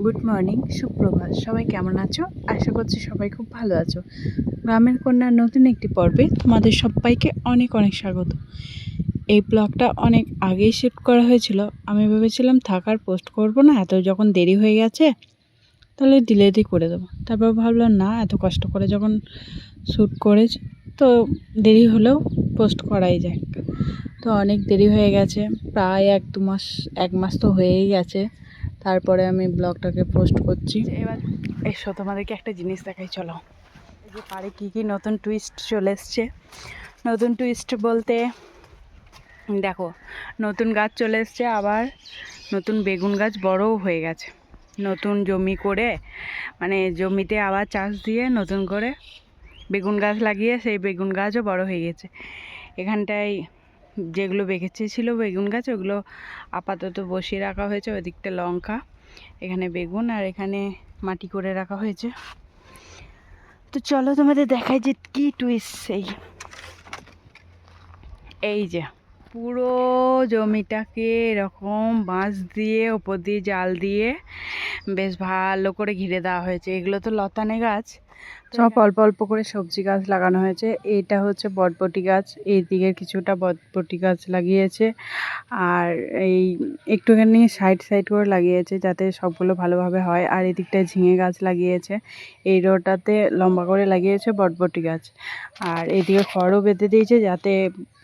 Good morning, সুপ্রভাত। সবাই কেমন আছো? আশা করছি সবাই খুব ভালো আছো। গ্রামের কন্যার নতুন একটি পর্বে তোমাদের সবাইকে অনেক অনেক স্বাগত। এই ব্লগটা অনেক আগেই শ্যুট করা হয়েছিল। আমি ভেবেছিলাম থাকার পোস্ট করব না, এত যখন দেরি হয়ে গেছে তাহলে ডিলেটই করে দেবো। তারপর ভাবলাম না, এত কষ্ট করে যখন শ্যুট করেছি তো দেরি হলেও পোস্ট করাই যায়। তো অনেক দেরি হয়ে গেছে, প্রায় এক মাস তো হয়েই গেছে। তারপরে আমি ব্লগটাকে পোস্ট করছি। এবার এসো, তোমাদেরকে একটা জিনিস দেখাই, চলো। এই যে পাড়ে কী কী নতুন টুইস্ট চলে এসছে। নতুন টুইস্ট বলতে দেখো, নতুন গাছ চলে এসছে, আবার নতুন বেগুন গাছ বড়ও হয়ে গেছে। নতুন জমি করে, মানে জমিতে আবার চাষ দিয়ে নতুন করে বেগুন গাছ লাগিয়ে সেই বেগুন গাছও বড় হয়ে গেছে। এখানটায় যেগুলো বেঁকেছে ছিল বেগুন গাছ, ওগুলো আপাতত বসিয়ে রাখা হয়েছে। ওই দিকটা লঙ্কা, এখানে বেগুন, আর এখানে মাটি করে রাখা হয়েছে। তো চলো তোমাদের দেখাই যে কি টুইস্ট। এই যে পুরো জমিটাকে এরকম বাঁশ দিয়ে ওপর দিয়ে জাল দিয়ে বেশ ভালো করে ঘিরে দেওয়া হয়েছে। এগুলো তো লতানে গাছ, সব অল্প অল্প করে সবজি গাছ লাগানো হয়েছে। এটা হচ্ছে বটবটি গাছ, এই দিকের কিছুটা বটবটি গাছ লাগিয়েছে, আর এই একটুখানি সাইড সাইড করে লাগিয়েছে যাতে সবগুলো ভালোভাবে হয়। আর এই দিকটায় ঝিঙে গাছ লাগিয়েছে, এই রোটাতে লম্বা করে লাগিয়েছে বটবটি গাছ। আর এদিকে খড়ও বেঁধে দিয়েছে যাতে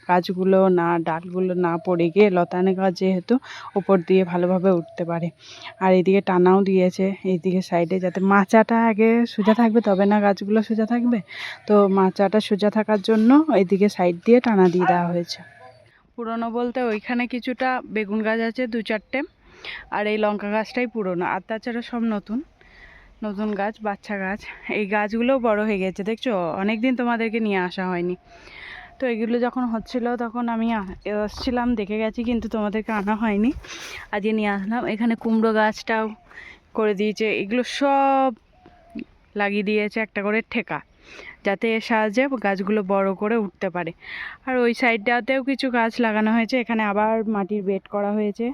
গাছগুলো না, ডালগুলো না পড়ে গিয়ে, লতানে গাছ যেহেতু, ওপর দিয়ে ভালোভাবে উঠতে পারে। আর এদিকে টানাও দিয়েছে এইদিকে সাইডে, যাতে মাচাটা আগে সোজা থাকবে তবে না গাছগুলো সোজা থাকবে। তো মাচাটা সোজা থাকার জন্য এইদিকে সাইড দিয়ে টানা দিয়ে দেওয়া হয়েছে। পুরনো বলতে ওইখানে কিছুটা বেগুন গাছ আছে, 2-4টে, আর এই লঙ্কা গাছটাই পুরনো, আর তাছাড়া সব নতুন নতুন গাছ, বাচ্চা গাছ। এই গাছগুলোও বড় হয়ে গেছে, দেখছো? অনেক দিন তোমাদেরকে নিয়ে আসা হয়নি। তো এগুলো যখন হচ্ছিল তখন আমি এসেছিলাম, দেখে গেছি, কিন্তু তোমাদেরকে আনা হয়নি। আজকে নিয়ে আসলাম। এখানে কুমড়ো গাছটাও করে দিয়েছে। এগুলো সব লাগিয়ে দিয়েছে একটা করে ঠেকা, যাতে এর সাহায্যে গাছগুলো বড় করে উঠতে পারে। আর ওই সাইডটাতেও কিছু গাছ লাগানো হয়েছে। এখানে আবার মাটির বেড করা হয়েছে,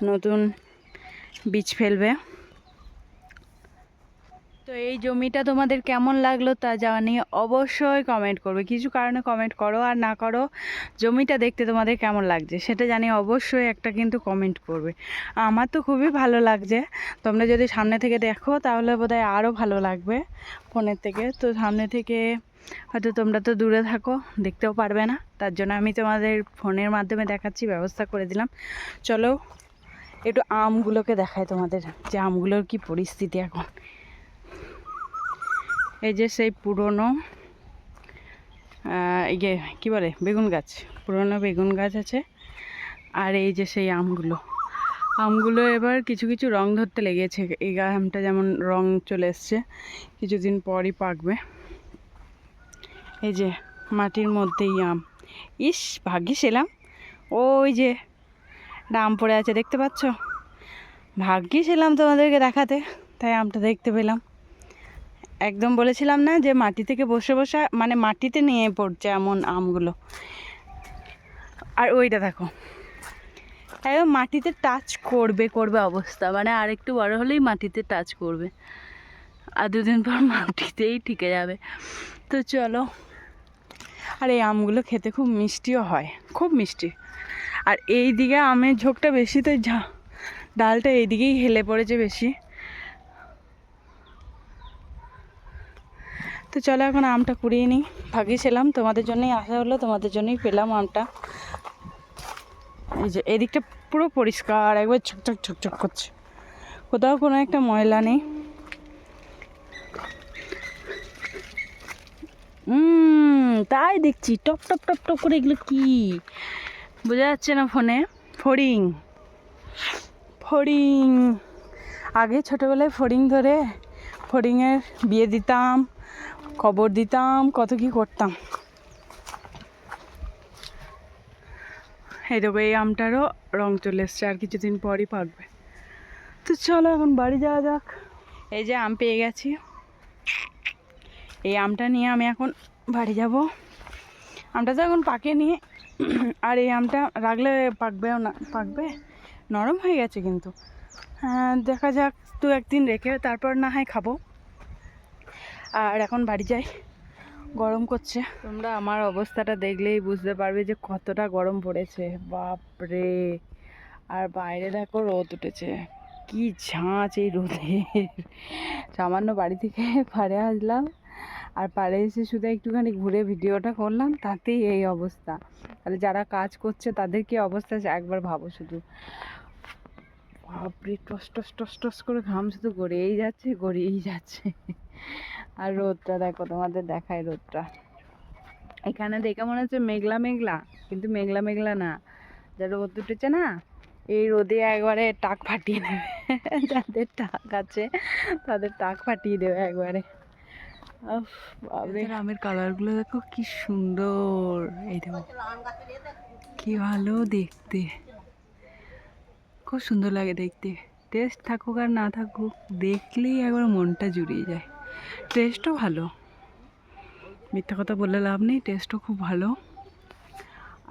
নতুন বীজ ফেলবে। তো এই জমিটা তোমাদের কেমন লাগলো তা জানিয়ে অবশ্যই কমেন্ট করবে। কিছু কারণে কমেন্ট করো আর না করো, জমিটা দেখতে তোমাদের কেমন লাগছে সেটা জানিয়ে অবশ্যই একটা কিন্তু কমেন্ট করবে। আমার তো খুবই ভালো লাগছে। তোমরা যদি সামনে থেকে দেখো তাহলে বোধহয় আরও ভালো লাগবে ফোনের থেকে। তো সামনে থেকে হয়তো তোমরা তো দূরে থাকো, দেখতেও পারবে না, তার জন্য আমি তোমাদের ফোনের মাধ্যমে দেখাচ্ছি, ব্যবস্থা করে দিলাম। চলো একটু আমগুলোকে দেখাই তোমাদের, যে আমগুলোর কি পরিস্থিতি এখন। এই যে সেই পুরনো ইয়ে কী বলে, বেগুন গাছ, পুরনো বেগুন গাছ আছে। আর এই যে সেই আমগুলো এবার কিছু কিছু রং ধরতে লেগেছে। এই আমটা যেমন রং চলে এসছে, কিছুদিন পরই পাকবে। এই যে মাটির মধ্যেই আম। ইস, ভাগ্যিস এলাম। ওই যে আম পড়ে আছে, দেখতে পাচ্ছ? ভাগ্যিস এলাম তোমাদেরকে দেখাতে, তাই আমটা দেখতে পেলাম। একদম বলেছিলাম না যে মাটি থেকে বসে বসে, মানে মাটিতে নিয়ে পড়ছে এমন আমগুলো। আর ওইটা দেখো, একদম মাটিতে টাচ করবে অবস্থা, মানে আর একটু বড় হলেই মাটিতে টাচ করবে, আর 2 দিন পর মাটিতেই টিকে যাবে। তো চলো। আর এই আমগুলো খেতে খুব মিষ্টিও হয়, খুব মিষ্টি। আর এই দিকে আমের ঝোঁকটা বেশি, তো ডালটা এইদিকেই হেলে পড়েছে বেশি। তো চলো এখন আমটা কুড়িয়ে নিই। ভাগ্যিস এলাম, তোমাদের জন্যই আসা হলো, তোমাদের জন্যই পেলাম আমটা। এই যে এদিকটা পুরো পরিষ্কার, একবার ঝকঝক ঝকঝক করছে, কোথাও কোনো একটা ময়লা নেই। তাই দেখছি টপ টপ টপ টপ করে, এগুলো কি বোঝা যাচ্ছে না ফোনে। ফড়িং, ফড়িং। আগে ছোটোবেলায় ফড়িং ধরে ফড়িংয়ের বিয়ে দিতাম, খবর দিতাম, কত কি করতাম। এই দেখো, এই আমটারও রং চলে এসছে, আর কিছুদিন পরই পাকবে। তো চলো এখন বাড়ি যাওয়া যাক। এই যে আম পেয়ে গেছি, এই আমটা নিয়ে আমি এখন বাড়ি যাব। আমটা তো এখন পাকেনি, আর এই আমটা রাখলে পাকবেও না, পাকবে, নরম হয়ে গেছে কিন্তু। দেখা যাক একদিন রেখে তারপর না হয় খাবো। আর এখন বাড়ি যাই, গরম করছে। তোমরা আমার অবস্থাটা দেখলেই বুঝতে পারবে যে কতটা গরম পড়েছে, বাপরে। আর বাইরে দেখো রোদ উঠেছে, কি ঝাঁঝ এই রোদের। সামান্য বাড়ি থেকে পাড়ে আসলাম, আর পাড়ে এসে শুধু একটুখানি ঘুরে ভিডিওটা করলাম, তাতেই এই অবস্থা। তাহলে যারা কাজ করছে তাদের কি অবস্থা একবার ভাবো শুধু। বাপরে, টস টস টস টস করে ঘাম শুধু গড়িয়েই যাচ্ছে গড়িয়েই যাচ্ছে। আর রোদটা দেখো, তোমাদের দেখায় রোদটা। এখানে দেখে মনে হচ্ছে মেঘলা মেঘলা, কিন্তু মেঘলা মেঘলা না। যা রোদ উঠেছে না, এই রোদে একবারে টাক ফাটিয়ে দেবে। যাদের টাক আছে তাদের টাক ফাটিয়ে দেবে একবারে। আমের কালারগুলো দেখো কি সুন্দর, এই দেখো কি ভালো দেখতে, খুব সুন্দর লাগে দেখতে। টেস্ট থাকুক আর না থাকুক, দেখলেই একবার মনটা জুড়িয়ে যায়। টেস্টও ভালো, মিথ্যা কথা বললে লাভ নেই, টেস্টও খুব ভালো।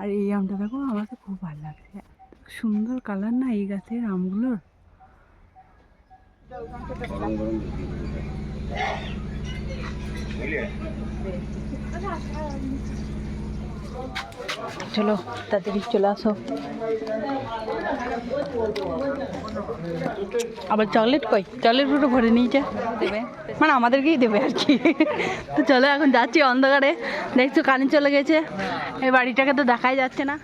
আর এই আমটা দেখো, আমার তো খুব ভালো লাগছে, সুন্দর কালার না এই গাছের আমগুলোর। চলো তাড়াতাড়ি চলে আসো। আবার চকলেট কই, চকলেটগুলো ভরে নিয়ে যা দেবে, মানে আমাদেরকেই দেবে আর কি। তো চলো এখন যাচ্ছি অন্ধকারে, দেখছো কানে চলে গেছে, এই বাড়িটাকে তো দেখাই যাচ্ছে না।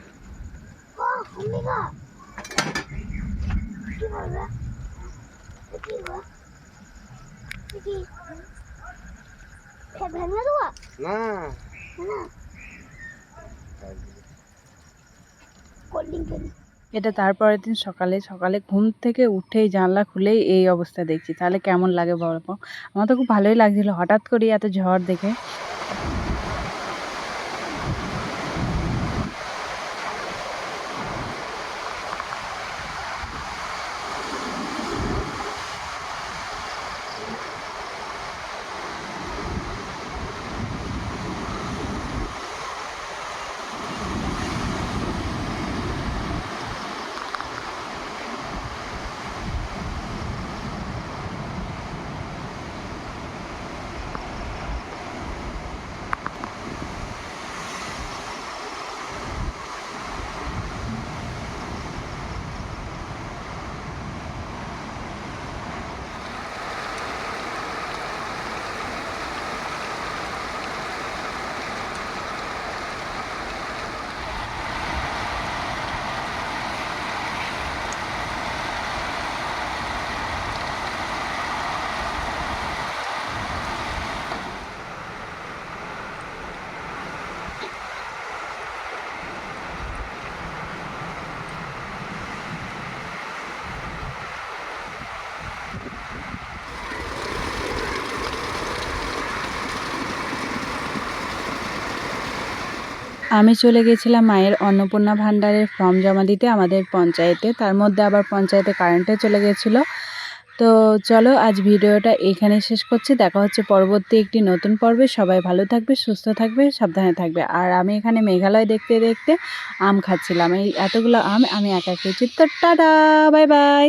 এটা তারপরের দিন সকালে সকালে ঘুম থেকে উঠেই জানলা খুলেই এই অবস্থা দেখছি, তাহলে কেমন লাগে বলবো। আমার তো খুব ভালোই লাগছিল হঠাৎ করে এত ঝড় দেখে। আমি চলে গেছিলাম মায়ের অন্নপূর্ণা ভাণ্ডারের ফর্ম জমা দিতে আমাদের পঞ্চায়েতে, তার মধ্যে আবার পঞ্চায়েতে কারেন্টও চলে গেছিলো। তো চলো আজ ভিডিওটা এখানে শেষ করছি, দেখা হচ্ছে পরবর্তী একটি নতুন পর্বে। সবাই ভালো থাকবে, সুস্থ থাকবে, সাবধানে থাকবে। আর আমি এখানে মেঘালয় দেখতে দেখতে আম খাচ্ছিলাম, এই এতগুলো আম আমি একা খেয়েছি। তো টাটা, বাই বাই।